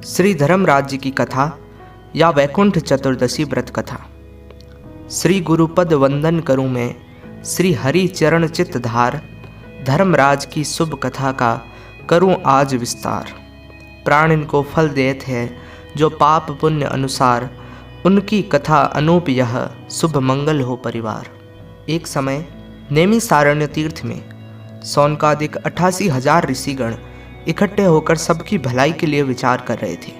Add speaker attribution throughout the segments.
Speaker 1: श्री धर्मराज जी की कथा या वैकुंठ चतुर्दशी व्रत कथा। श्री गुरुपद वंदन करूं मैं, श्री हरि चरण चित धार। धर्मराज की शुभ कथा का करूं आज विस्तार। प्राण इनको फल देत है जो पाप पुण्य अनुसार, उनकी कथा अनूप यह शुभ मंगल हो परिवार। एक समय नेमि सारण्य तीर्थ में सौनकादिक 88,000 ऋषिगण इकट्ठे होकर सबकी भलाई के लिए विचार कर रहे थे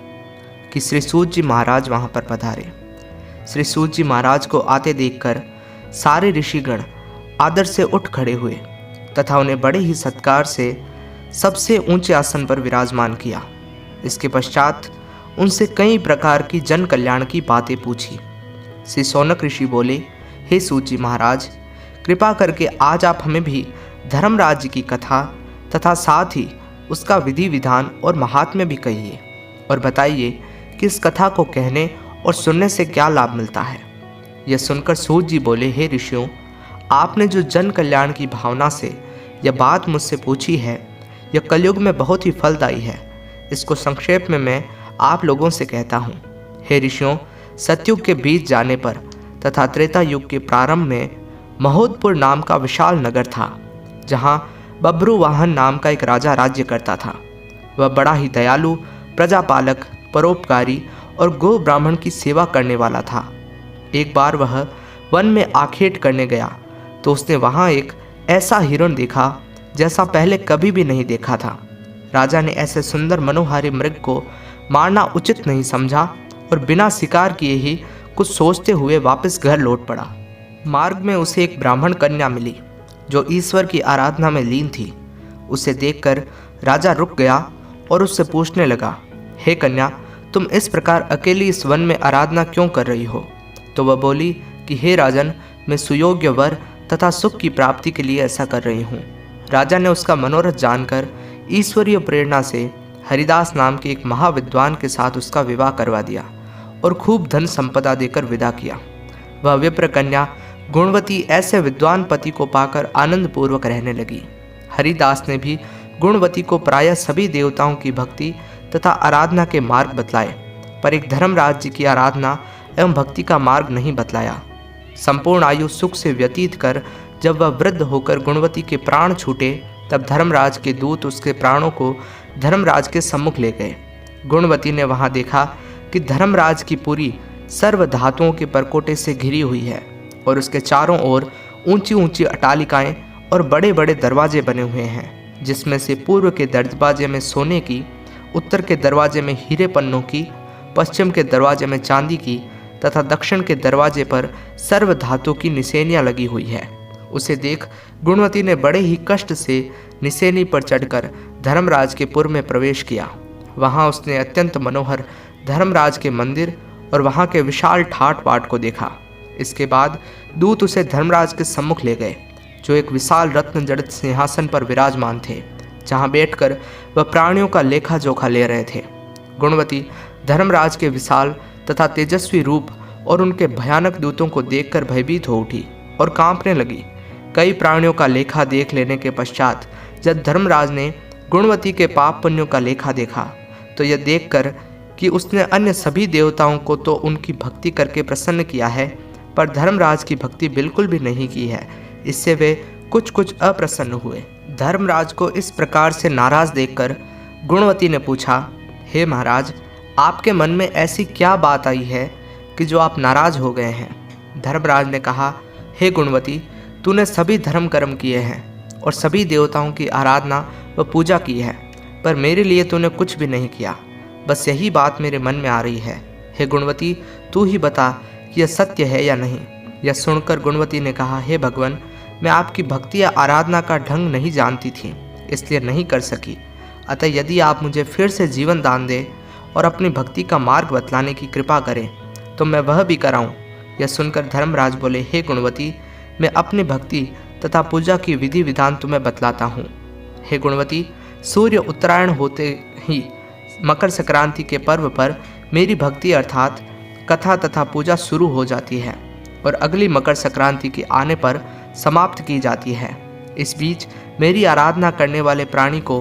Speaker 1: कि श्री सूत जी महाराज वहां पर पधारे। श्री सूत जी महाराज को आते देखकर सारे ऋषिगण आदर से उठ खड़े हुए तथा उन्हें बड़े ही सत्कार से सबसे ऊंचे आसन पर विराजमान किया। इसके पश्चात उनसे कई प्रकार की जन कल्याण की बातें पूछी। श्री शौनक ऋषि बोले, हे सूत जी महाराज, कृपा करके आज आप हमें भी धर्मराज जी की कथा तथा साथ ही उसका विधि विधान और महात्म्य भी कहिए और बताइए कि इस कथा को कहने और सुनने से क्या लाभ मिलता है। यह सुनकर सूत जी बोले, हे ऋषियों, आपने जो जन कल्याण की भावना से यह बात मुझसे पूछी है, यह कलयुग में बहुत ही फलदायी है। इसको संक्षेप में मैं आप लोगों से कहता हूँ। हे ऋषियों, सतयुग के बीत जाने पर तथा त्रेता युग के प्रारंभ में महोदपुर नाम का विशाल नगर था, जहाँ बब्रुवाहन नाम का एक राजा राज्य करता था। वह बड़ा ही दयालु, प्रजापालक, परोपकारी और गो ब्राह्मण की सेवा करने वाला था। एक बार वह वन में आखेट करने गया तो उसने वहाँ एक ऐसा हिरण देखा जैसा पहले कभी भी नहीं देखा था। राजा ने ऐसे सुंदर मनोहारी मृग को मारना उचित नहीं समझा और बिना शिकार किए ही कुछ सोचते हुए वापस घर लौट पड़ा। मार्ग में उसे एक ब्राह्मण कन्या मिली जो ईश्वर की आराधना में लीन थी। उसे देखकर राजा रुक गया और उससे पूछने लगा, हे कन्या, तुम इस प्रकार अकेली इस वन में आराधना क्यों कर रही हो? तो वह बोली कि हे राजन, मैं सुयोग्य वर तथा सुख की प्राप्ति के लिए ऐसा कर रही हूँ। राजा ने उसका मनोरथ जानकर ईश्वरीय प्रेरणा से हरिदास नाम के एक महाविद्वान के साथ उसका विवाह करवा दिया और खूब धन संपदा देकर विदा किया। वह विप्र कन्या गुणवती ऐसे विद्वान पति को पाकर आनंद पूर्वक रहने लगी। हरिदास ने भी गुणवती को प्रायः सभी देवताओं की भक्ति तथा आराधना के मार्ग बतलाए, पर एक धर्मराज जी की आराधना एवं भक्ति का मार्ग नहीं बतलाया। संपूर्ण आयु सुख से व्यतीत कर जब वह वृद्ध होकर गुणवती के प्राण छूटे, तब धर्मराज के दूत उसके प्राणों को धर्मराज के सम्मुख ले गए। गुणवती ने वहां देखा कि धर्मराज की पुरी सर्व धातुओं के परकोटे से घिरी हुई है और उसके चारों ओर ऊंची ऊंची अटालिकाएं और बड़े बड़े दरवाजे बने हुए हैं, जिसमें से पूर्व के दरवाजे में सोने की, उत्तर के दरवाजे में हीरे पन्नों की, पश्चिम के दरवाजे में चांदी की तथा दक्षिण के दरवाजे पर सर्व धातु की निसेनियां लगी हुई है। उसे देख गुणवती ने बड़े ही कष्ट से निसेनी पर चढ़कर धर्मराज के पुर में प्रवेश किया। वहाँ उसने अत्यंत मनोहर धर्मराज के मंदिर और वहाँ के विशाल ठाट बाट को देखा। इसके बाद दूत उसे धर्मराज के सम्मुख ले गए, जो एक विशाल रत्न जड़ित सिंहासन पर विराजमान थे, जहां बैठकर वह प्राणियों का लेखा जोखा ले रहे थे। गुणवती धर्मराज के विशाल तथा तेजस्वी रूप और उनके भयानक दूतों को देखकर भयभीत हो उठी और कांपने लगी। कई प्राणियों का लेखा देख लेने के पश्चात जब धर्मराज ने गुणवती के पाप पुण्यों का लेखा देखा, तो यह देखकर कि उसने अन्य सभी देवताओं को तो उनकी भक्ति करके प्रसन्न किया है, पर धर्मराज की भक्ति बिल्कुल भी नहीं की है, इससे वे कुछ अप्रसन्न हुए। धर्मराज को इस प्रकार से नाराज देखकर गुणवती ने पूछा, हे महाराज, आपके मन में ऐसी क्या बात आई है कि जो आप नाराज हो गए हैं? धर्मराज ने कहा, हे गुणवती, तूने सभी धर्म कर्म किए हैं और सभी देवताओं की आराधना व पूजा की है, पर मेरे लिए तूने कुछ भी नहीं किया। बस यही बात मेरे मन में आ रही है। हे गुणवती, तू ही बता कि यह सत्य है या नहीं। यह सुनकर गुणवती ने कहा, हे भगवान, मैं आपकी भक्ति या आराधना का ढंग नहीं जानती थी, इसलिए नहीं कर सकी। अतः यदि आप मुझे फिर से जीवन दान दें और अपनी भक्ति का मार्ग बतलाने की कृपा करें तो मैं वह भी कराऊं। यह सुनकर धर्मराज बोले, हे गुणवती, मैं अपनी भक्ति तथा पूजा की विधि विधान तुम्हें बतलाता हूँ। हे गुणवती, सूर्य उत्तरायण होते ही मकर संक्रांति के पर्व पर मेरी भक्ति अर्थात कथा तथा पूजा शुरू हो जाती है और अगली मकर संक्रांति के आने पर समाप्त की जाती है। इस बीच मेरी आराधना करने वाले प्राणी को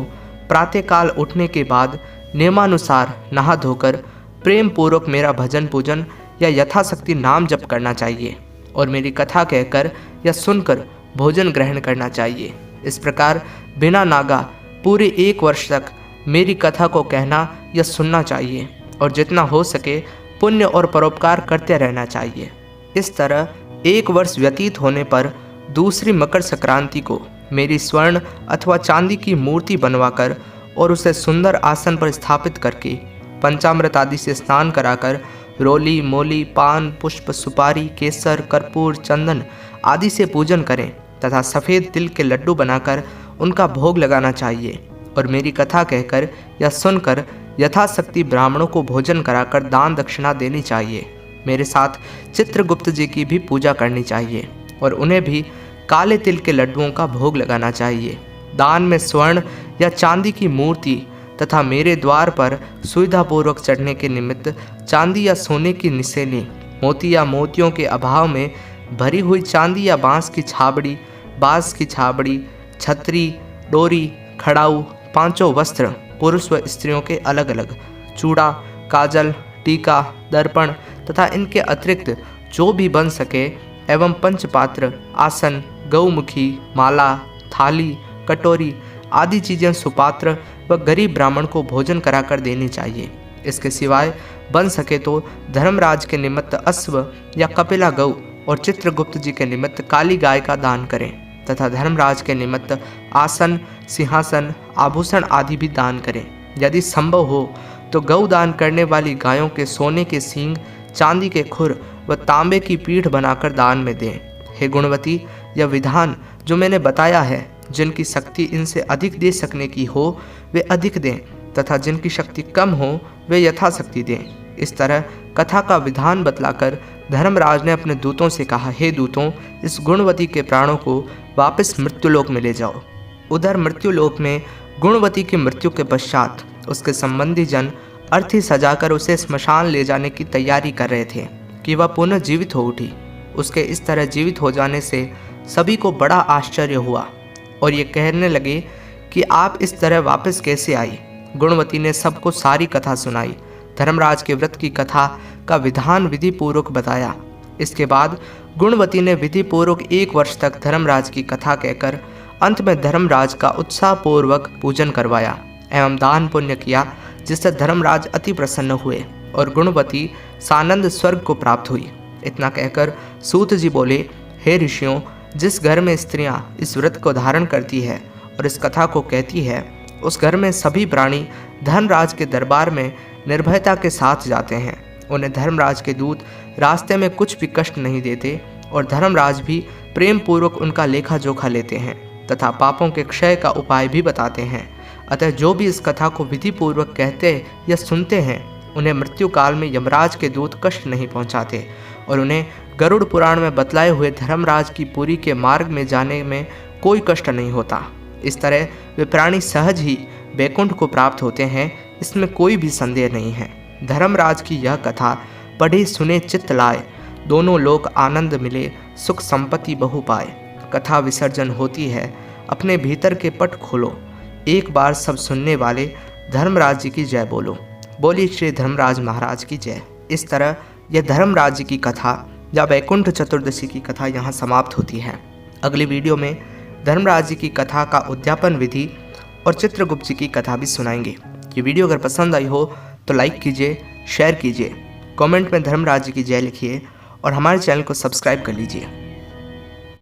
Speaker 1: प्रातःकाल उठने के बाद नियमानुसार नहा धोकर प्रेम पूर्वक मेरा भजन पूजन या यथाशक्ति नाम जप करना चाहिए और मेरी कथा कहकर या सुनकर भोजन ग्रहण करना चाहिए। इस प्रकार बिना नागा पूरे 1 वर्ष तक मेरी कथा को कहना या सुनना चाहिए और जितना हो सके पुण्य और परोपकार करते रहना चाहिए। इस तरह 1 वर्ष व्यतीत होने पर दूसरी मकर संक्रांति को मेरी स्वर्ण अथवा चांदी की मूर्ति बनवाकर और उसे सुंदर आसन पर स्थापित करके पंचामृत आदि से स्नान कराकर रोली मोली पान पुष्प सुपारी केसर कर्पूर चंदन आदि से पूजन करें तथा सफ़ेद तिल के लड्डू बनाकर उनका भोग लगाना चाहिए और मेरी कथा कहकर या सुनकर यथाशक्ति ब्राह्मणों को भोजन कराकर दान दक्षिणा देनी चाहिए। मेरे साथ चित्रगुप्त जी की भी पूजा करनी चाहिए और उन्हें भी काले तिल के लड्डुओं का भोग लगाना चाहिए। दान में स्वर्ण या चांदी की मूर्ति तथा मेरे द्वार पर सुविधापूर्वक चढ़ने के निमित्त चांदी या सोने की निसेली, मोती या मोतियों के अभाव में भरी हुई चांदी या बांस की छाबड़ी, बांस की छाबड़ी, छतरी, डोरी, खड़ाऊ, 5 वस्त्र पुरुष व स्त्रियों के अलग अलग, चूड़ा, काजल, टीका, दर्पण तथा इनके अतिरिक्त जो भी बन सके एवं पंचपात्र, आसन, गौमुखी, माला, थाली, कटोरी आदि चीज़ें सुपात्र व गरीब ब्राह्मण को भोजन कराकर देनी चाहिए। इसके सिवाय बन सके तो धर्मराज के निमित्त अश्व या कपिला गौ और चित्रगुप्त जी के निमित्त काली गाय का दान करें तथा धर्मराज के निमित्त आसन, सिंहासन, आभूषण आदि भी दान करें। यदि संभव हो तो गौ दान करने वाली गायों के सोने के सींग, चांदी के खुर व तांबे की पीठ बनाकर दान में दें। हे गुणवती, यह विधान जो मैंने बताया है, जिनकी शक्ति इनसे अधिक दे सकने की हो वे अधिक दें तथा जिनकी शक्ति कम हो वे यथाशक्ति दें। इस तरह कथा का विधान बतलाकर धर्मराज ने अपने दूतों से कहा, हे दूतों, इस गुणवती के प्राणों को वापस मृत्युलोक में ले जाओ। उधर मृत्युलोक में गुणवती की मृत्यु के पश्चात उसके संबंधी जन अर्थी सजाकर उसे स्मशान ले जाने की तैयारी कर रहे थे कि वह पुनः जीवित हो उठी। उसके इस तरह जीवित हो जाने से सभी को बड़ा आश्चर्य हुआ और ये कहने लगे कि आप इस तरह वापस कैसे आई। गुणवती ने सबको सारी कथा सुनाई। धर्मराज के व्रत की कथा का विधान विधि पूर्वक बताया। इसके बाद गुणवती ने विधि पूर्वक 1 वर्ष तक धर्मराज की कथा कहकर अंत में धर्मराज का उत्साहपूर्वक पूजन करवाया एवं दान पुण्य किया, जिससे धर्मराज अति प्रसन्न हुए और गुणवती सानंद स्वर्ग को प्राप्त हुई। इतना कहकर सूत जी बोले, हे ऋषियों, जिस घर में स्त्रियां इस व्रत को धारण करती है और इस कथा को कहती है, उस घर में सभी प्राणी धर्मराज के दरबार में निर्भयता के साथ जाते हैं। उन्हें धर्मराज के दूत रास्ते में कुछ भी कष्ट नहीं देते और धर्मराज भी प्रेम पूर्वक उनका लेखा जोखा लेते हैं तथा पापों के क्षय का उपाय भी बताते हैं। अतः जो भी इस कथा को विधि पूर्वक कहते या सुनते हैं, उन्हें मृत्यु काल में यमराज के दूत कष्ट नहीं पहुंचाते और उन्हें गरुड़ पुराण में बतलाए हुए धर्मराज की पुरी के मार्ग में जाने में कोई कष्ट नहीं होता। इस तरह वे प्राणी सहज ही वैकुंठ को प्राप्त होते हैं, इसमें कोई भी संदेह नहीं है। धर्मराज की यह कथा पढ़े सुने चित्त लाए, दोनों लोक आनंद मिले, सुख संपत्ति बहु पाए। कथा विसर्जन होती है, अपने भीतर के पट खोलो, एक बार सब सुनने वाले धर्मराज जी की जय बोलो। बोली श्री धर्मराज महाराज की जय। इस तरह यह धर्मराज जी की कथा या वैकुंठ चतुर्दशी की कथा यहाँ समाप्त होती है। अगली वीडियो में धर्मराज जी की कथा का उद्यापन विधि और चित्रगुप्त जी की कथा भी सुनाएंगे। ये वीडियो अगर पसंद आई हो तो लाइक कीजिए, शेयर कीजिए, कमेंट में धर्मराज जी की जय लिखिए और हमारे चैनल को सब्सक्राइब कर लीजिए।